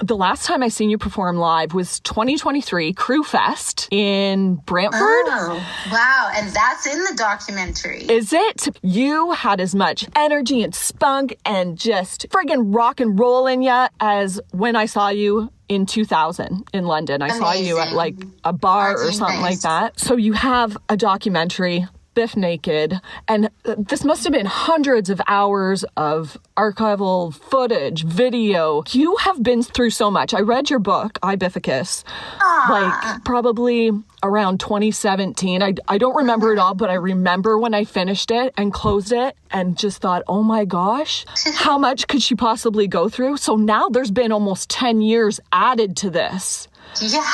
the last time I seen you perform live was 2023 Crew Fest in Brantford. Oh, wow. And that's in the documentary. Is it? You had as much energy and spunk and just friggin' rock and roll in ya as when I saw you in 2000 in London. I saw you at like a bar or something like that. So you have a documentary, Bif Naked, and this must have been hundreds of hours of archival footage, video. You have been through so much. I read your book, Ibifficus, like probably around 2017. I don't remember it all, but I remember when I finished it and closed it and just thought, oh my gosh, how much could she possibly go through? So now there's been almost 10 years added to this. Yeah.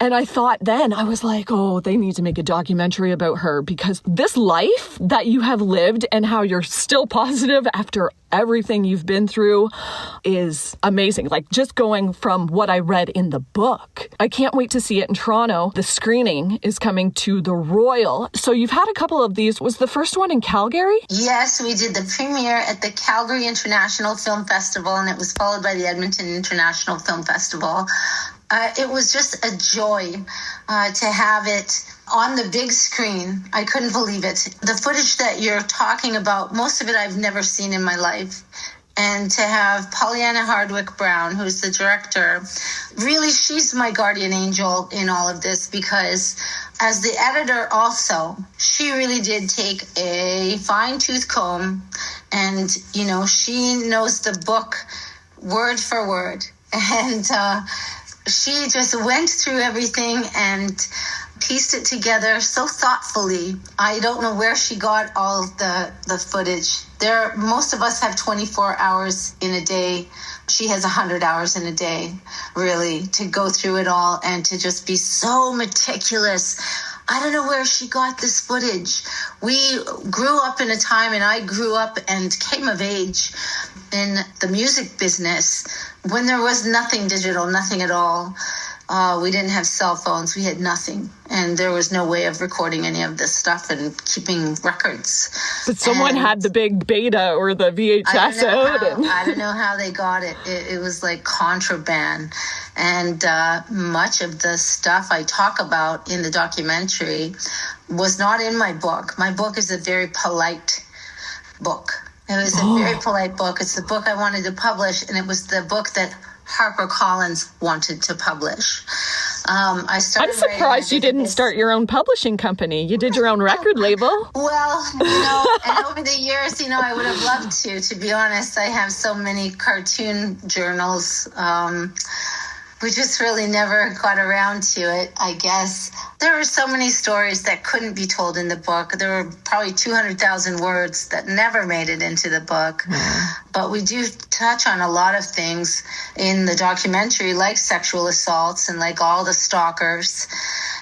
And I thought then, I was like, oh, they need to make a documentary about her, because this life that you have lived and how you're still positive after everything you've been through is amazing. Like just going from what I read in the book. I can't wait to see it in Toronto. The screening is coming to the Royal. So you've had a couple of these. Was the first one in Calgary? Yes, we did the premiere at the Calgary International Film Festival, and it was followed by the Edmonton International Film Festival. It was just a joy to have it on the big screen. I couldn't believe it. The footage that you're talking about, most of it I've never seen in my life. And to have Pollyanna Hardwicke-Brown, who's the director, really, she's my guardian angel in all of this, because as the editor also, she really did take a fine-tooth comb and, you know, she knows the book word for word. And she just went through everything and pieced it together so thoughtfully. I don't know where she got all the footage. Most of us have 24 hours in a day. She has 100 hours in a day, really, to go through it all and to just be so meticulous. I don't know where she got this footage. We grew up in a time, and I grew up and came of age in the music business when there was nothing digital, nothing at all. We didn't have cell phones. We had nothing. And there was no way of recording any of this stuff and keeping records. But someone had the big beta or the VHS out. I don't know how they got it. It was like contraband. And much of the stuff I talk about in the documentary was not in my book. My book is a very polite book. It was a very polite book. It's the book I wanted to publish, and it was the book that HarperCollins wanted to publish. I'm surprised you didn't start your own publishing company. You did your own record label. Well, and over the years, I would have loved to be honest. I have so many cartoon journals. We just really never got around to it, I guess. There were so many stories that couldn't be told in the book. There were probably 200,000 words that never made it into the book. But we do touch on a lot of things in the documentary, like sexual assaults and like all the stalkers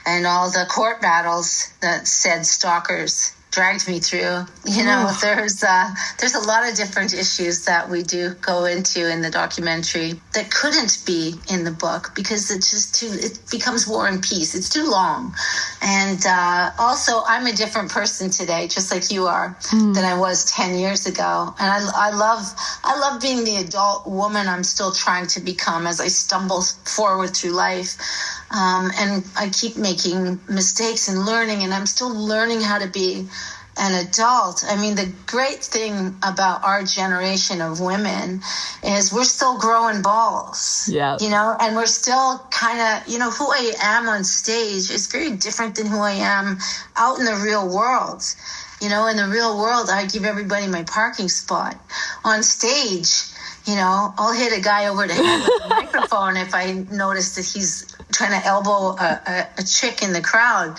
and all the court battles that said stalkers dragged me through. There's a lot of different issues that we do go into in the documentary that couldn't be in the book because it's just it becomes War and Peace. It's too long. And also, I'm a different person today, just like you are, than I was 10 years ago. And I love being the adult woman I'm still trying to become as I stumble forward through life. And I keep making mistakes and learning, and I'm still learning how to be an adult. I mean, the great thing about our generation of women is we're still growing balls. Yeah. And we're still kind of, who I am on stage is very different than who I am out in the real world. In the real world, I give everybody my parking spot. On stage, I'll hit a guy over the head with a microphone if I notice that he's trying to elbow a chick in the crowd.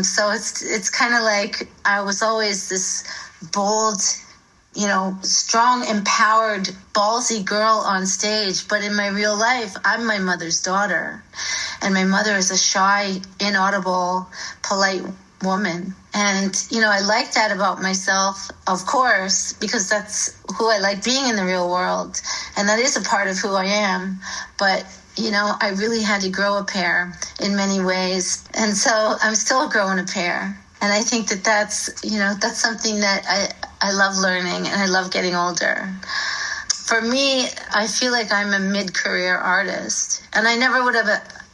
So it's kind of like I was always this bold, strong, empowered, ballsy girl on stage. But in my real life, I'm my mother's daughter. And my mother is a shy, inaudible, polite woman. And, I like that about myself, of course, because that's who I like being in the real world. And that is a part of who I am. But, I really had to grow a pair in many ways. And so I'm still growing a pair. And I think that's something that I love learning, and I love getting older. for me, I feel like I'm a mid-career artist, and I never would have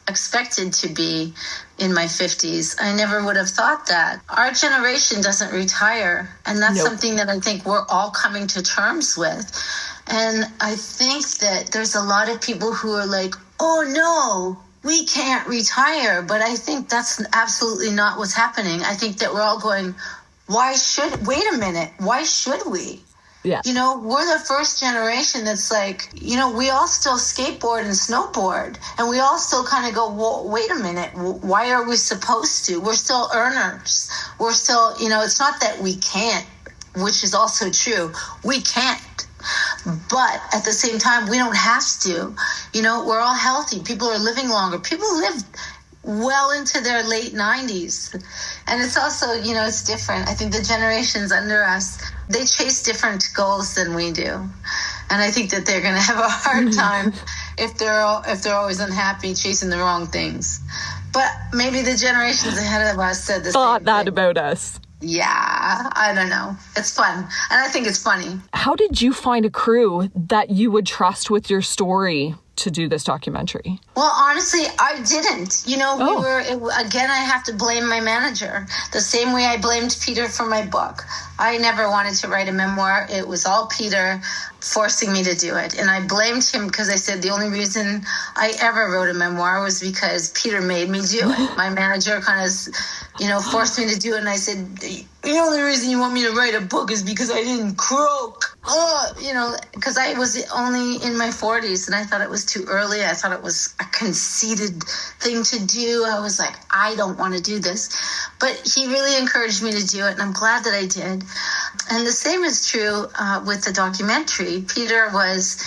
expected to be in my 50s. I never would have thought that. Our generation doesn't retire, and that's something that I think we're all coming to terms with. And I think that there's a lot of people who are like, oh no, we can't retire. But I think that's absolutely not what's happening. I think that we're all going, wait a minute, why should we? Yeah. You know, we're the first generation that's like, you know, we all still skateboard and snowboard, and we all still kind of go, well, wait a minute, why are we supposed to? We're still earners. We're still, you know, it's not that we can't, which is also true. We can't. But at the same time, we don't have to. You know, we're all healthy. People are living longer. People live well into their late 90s. And it's also, you know, it's different. I think the generations under us, they chase different goals than we do. And I think that they're going to have a hard time if they're always unhappy chasing the wrong things. But maybe the generations ahead of us said the thought same that thing. about us. Yeah, I don't know. It's fun. And I think it's funny. How did you find a crew that you would trust with your story to do this documentary? Well, honestly, I didn't. You know, again, I have to blame my manager. The same way I blamed Peter for my book. I never wanted to write a memoir. It was all Peter forcing me to do it. And I blamed him because I said the only reason I ever wrote a memoir was because Peter made me do it. My manager kind of, you know, forced me to do it. And I said, the only reason you want me to write a book is because I didn't croak. You know, because I was only in my 40s and I thought it was too early. I thought it was a conceited thing to do. I was like, I don't want to do this. But he really encouraged me to do it, and I'm glad that I did. And the same is true with the documentary. Peter was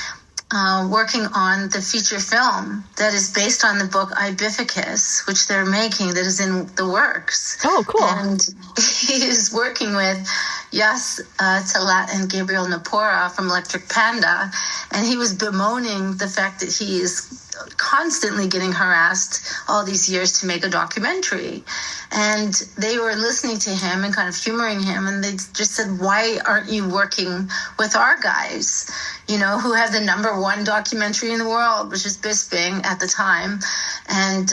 working on the feature film that is based on the book Ibifficus, which they're making, that is in the works. Oh, cool. And he is working with Yas Talat and Gabriel Napora from Electric Panda, and he was bemoaning the fact that he is constantly getting harassed all these years to make a documentary. And they were listening to him and kind of humoring him, and they just said, why aren't you working with our guys, you know, who have the #1 documentary in the world, which is Bisping at the time. And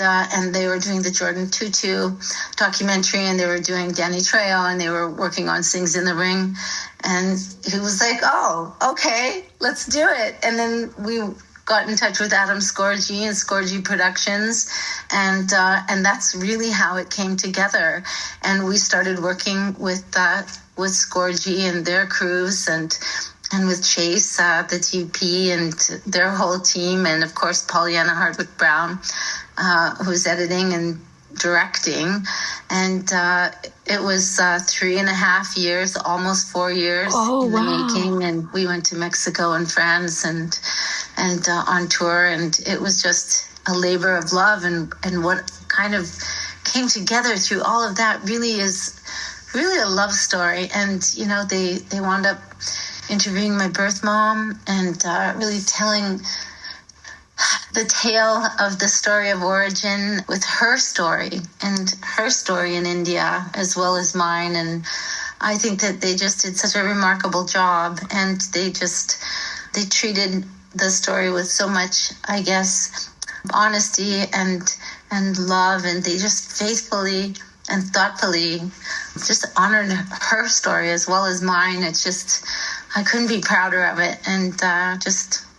they were doing the Jordan Tutu documentary, and they were doing Danny Trejo, and they were working on Sings in the Ring. And he was like, oh, okay, let's do it. And then we got in touch with Adam Scorgi and Scorgi Productions, and that's really how it came together. And we started working with Scorgi and their crews, and with Chase, the DP, and their whole team, and of course Pollyanna Hardwicke-Brown, who's editing and directing. And it was 3.5 years, almost 4 years in the making. And we went to Mexico and France and on tour, and it was just a labor of love. And what kind of came together through all of that really is really a love story. And, you know, they wound up interviewing my birth mom and really telling the tale of the story of origin with her story and her story in India as well as mine. And I think that they just did such a remarkable job, and they treated the story with so much, I guess, honesty and love, and they just faithfully and thoughtfully just honored her story as well as mine. It's just, I couldn't be prouder of it. And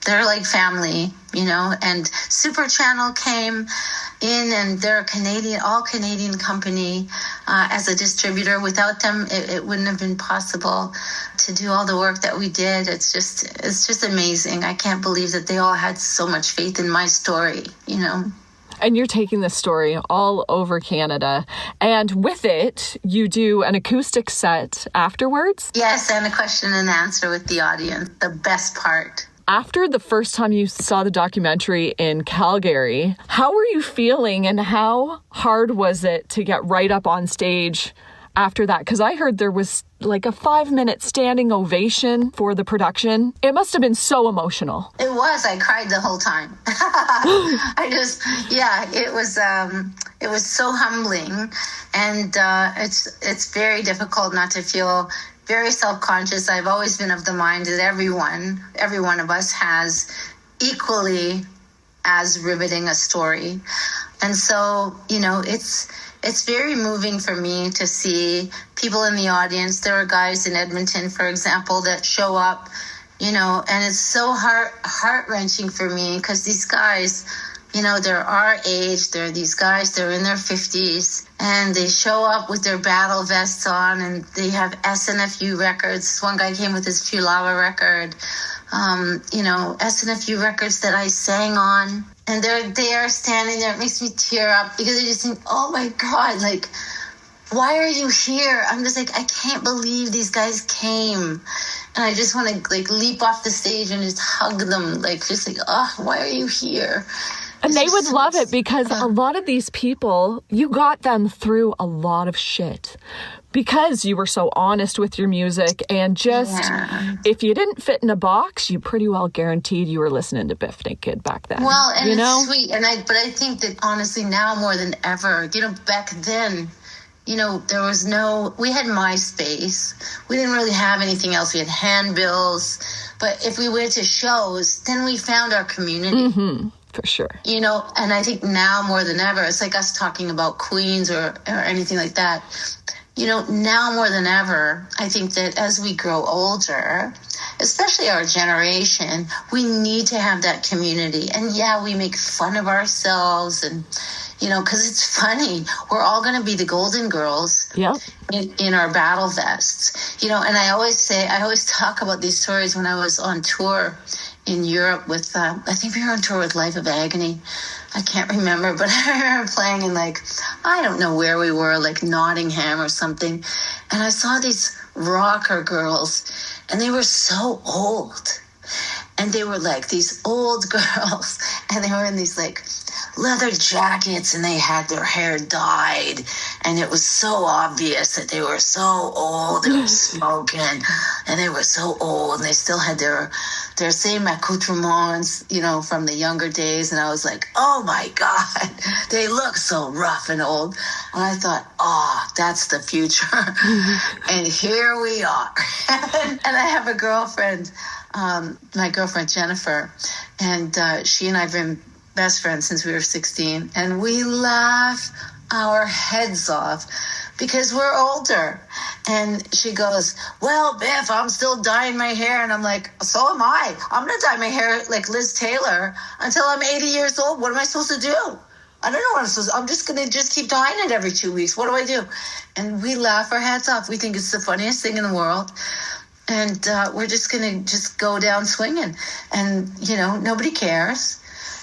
they're like family, you know. And Super Channel came in, and they're a all Canadian company as a distributor. Without them, it wouldn't have been possible to do all the work that we did. It's just amazing. I can't believe that they all had so much faith in my story, you know. And you're taking this story all over Canada. And with it, you do an acoustic set afterwards? Yes, and a question and answer with the audience, the best part. After the first time you saw the documentary in Calgary, how were you feeling, and how hard was it to get right up on stage after that? Because I heard there was like a 5-minute standing ovation for the production. It must have been so emotional. It was. I cried the whole time. It was so humbling. And it's very difficult not to feel very self-conscious. I've always been of the mind that every one of us has equally as riveting a story. And so, it's very moving for me to see people in the audience. There are guys in Edmonton, for example, that show up, and it's so heart-wrenching for me because these guys, they're our age. They're these guys, they're in their 50s, and they show up with their battle vests on, and they have SNFU records. One guy came with his Fulava record, SNFU records that I sang on. And they're there standing there. It makes me tear up because I just think, oh my God, like, why are you here? I'm just like, I can't believe these guys came. And I just want to like leap off the stage and just hug them. Like, just like, oh, why are you here? And they would love it because a lot of these people, you got them through a lot of shit because you were so honest with your music, and just if you didn't fit in a box, you pretty well guaranteed you were listening to Bif Naked back then. Well, and it's sweet. But I think that honestly now more than ever, back then, we had MySpace. We didn't really have anything else. We had handbills. But if we went to shows, then we found our community. Mm-hmm. For sure. And I think now more than ever, it's like us talking about Queens or anything like that. Now more than ever, I think that as we grow older, especially our generation, we need to have that community. And we make fun of ourselves and, because it's funny. We're all going to be the Golden Girls in our battle vests. And I always talk about these stories when I was on tour in Europe with, I think we were on tour with Life of Agony. I can't remember, but I remember playing in I don't know where we were, like Nottingham or something. And I saw these rocker girls, and they were so old. And they were like these old girls, and they were in these leather jackets, and they had their hair dyed, and it was so obvious that they were so old. They were smoking, and they were so old, and they still had their same accoutrements, from the younger days. And I was like, oh my God, they look so rough and old. And I thought, oh, that's the future. And here we are. And I have a girlfriend, my girlfriend Jennifer, and she and I have been best friends since we were 16, and we laugh our heads off because we're older. And she goes, well, Bif, I'm still dyeing my hair. And I'm like, so am I. I'm going to dye my hair like Liz Taylor until I'm 80 years old. What am I supposed to do? I don't know what I'm supposed to do. I'm just going to just keep dyeing it every 2 weeks. What do I do? And we laugh our heads off. We think it's the funniest thing in the world. And we're just going to just go down swinging. And, nobody cares.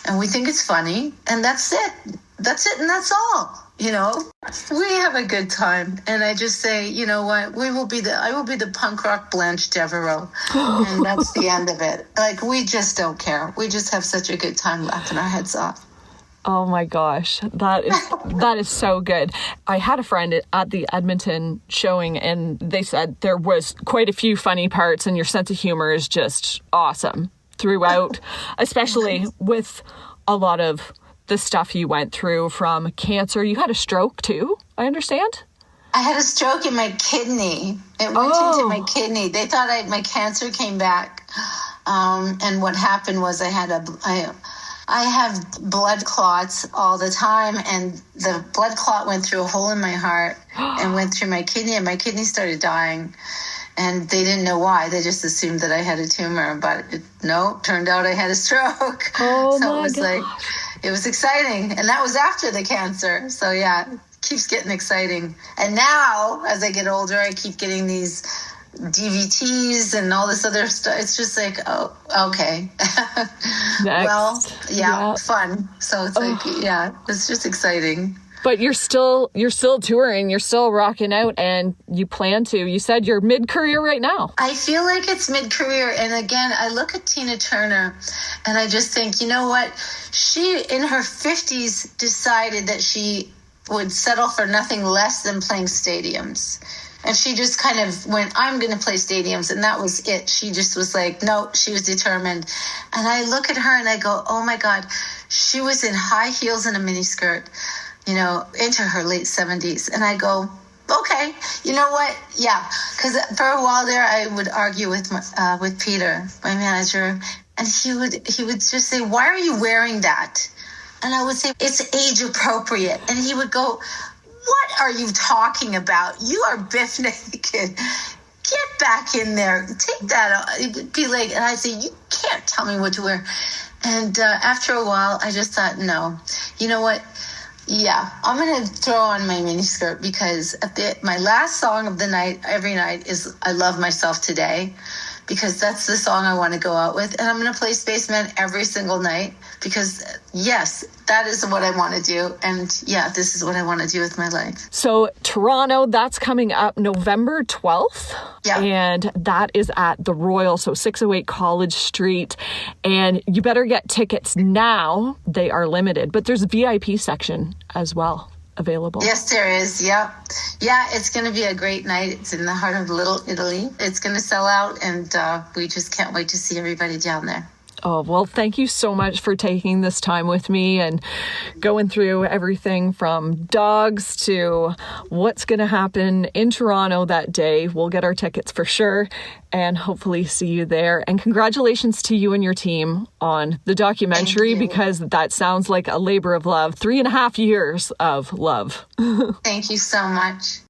And we think it's funny. And that's it. That's it. And that's all. We have a good time. And I just say, you know what? I will be the punk rock Blanche Devereaux. And that's the end of it. We just don't care. We just have such a good time laughing our heads off. Oh my gosh, that is so good. I had a friend at the Edmonton showing, and they said there was quite a few funny parts, and your sense of humor is just awesome throughout, especially with a lot of the stuff you went through from cancer. You had a stroke too, I understand? I had a stroke in my kidney. It went into my kidney. They thought my cancer came back. And what happened was I have blood clots all the time, and the blood clot went through a hole in my heart and went through my kidney, and my kidney started dying. And they didn't know why. They just assumed that I had a tumor, but turned out I had a stroke. Oh, so it was it was exciting. And that was after the cancer. So yeah, it keeps getting exciting. And now, as I get older, I keep getting these DVTs and all this other stuff. It's just like, oh, okay. Well, yeah, fun. So it's it's just exciting. But you're still touring, you're still rocking out, and you plan to. You said you're mid-career right now. I feel like it's mid-career. And again, I look at Tina Turner and I just think, you know what? She, in her 50s, decided that she would settle for nothing less than playing stadiums. And she just kind of went, I'm going to play stadiums. And that was it. She just was like, no, she was determined. And I look at her and I go, oh my God, she was in high heels and a miniskirt, into her late 70s. And I go, Okay. You know what? Yeah. Because for a while there, I would argue with Peter, my manager, and he would just say, "Why are you wearing that?" And I would say, "It's age appropriate." And he would go, "What are you talking about? You are Bif Naked. Get back in there. Take that off." It would be like, and I'd say, "You can't tell me what to wear." And after a while, I just thought, no. You know what? Yeah, I'm going to throw on my miniskirt because my last song of the night, every night, is I Love Myself Today, because that's the song I want to go out with. And I'm going to play Spaceman every single night because, yes, that is what I want to do. And yeah, this is what I want to do with my life. So Toronto, that's coming up November 12th. Yeah. And that is at the Royal, so 608 College Street. And you better get tickets now. They are limited, but there's a VIP section as well available. Yes, there is. Yeah. Yeah, it's going to be a great night. It's in the heart of Little Italy. It's going to sell out, and we just can't wait to see everybody down there. Oh, well, thank you so much for taking this time with me and going through everything from dogs to what's going to happen in Toronto that day. We'll get our tickets for sure and hopefully see you there. And congratulations to you and your team on the documentary, because that sounds like a labor of love. 3.5 years of love. Thank you so much.